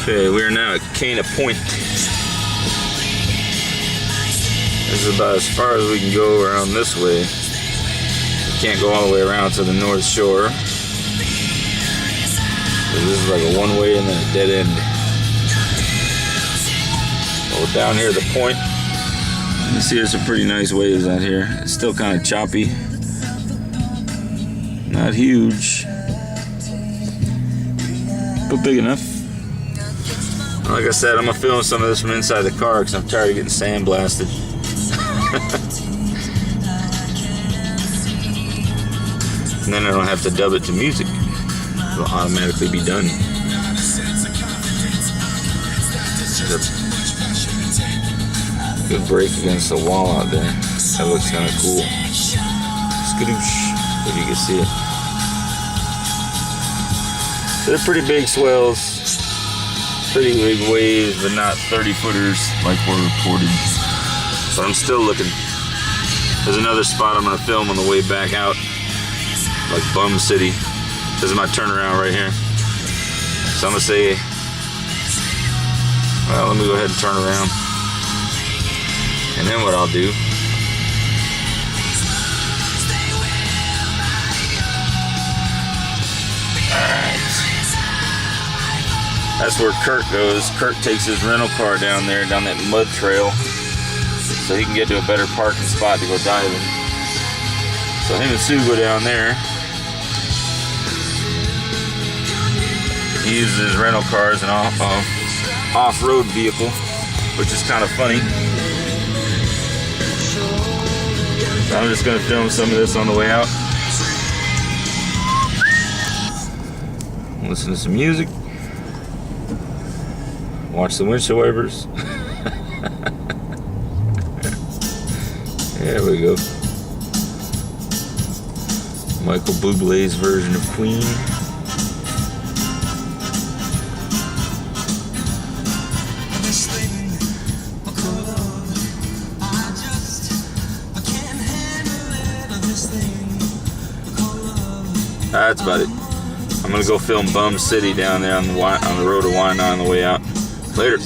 Okay, we are now at Cana Point. This is about as far as we can go around this way. We can't go all the way around to the North Shore. So this is like a one-way and then a dead end. So we're down here at the point. You see there's some pretty nice waves out here. It's still kind of choppy. Not huge, but big enough. Like I said, I'm gonna film some of this from inside the car because I'm tired of getting sandblasted. And then I don't have to dub it to music. It'll automatically be done. Good break against the wall out there. That looks kind of cool. Skadoosh, if you can see it. They're pretty big swells. Pretty big waves, but not 30-footers like were reported. But I'm still looking. There's another spot I'm going to film on the way back out. Like Bum City. This is my turnaround right here. So I'm going to say, well, let me go ahead and turn around. And then what I'll do, alright, that's where Kurt goes. Kurt takes his rental car down there, down that mud trail, so he can get to a better parking spot to go diving. So him and Sue go down there. He uses his rental car as an off-road vehicle, which is kind of funny. So I'm just going to film some of this on the way out. Listen to some music. Watch the windshield wipers. There we go. Michael Bublé's version of Queen. That's about it. I'm gonna go film Bum City down there on the road to Waianae on the way out. Later.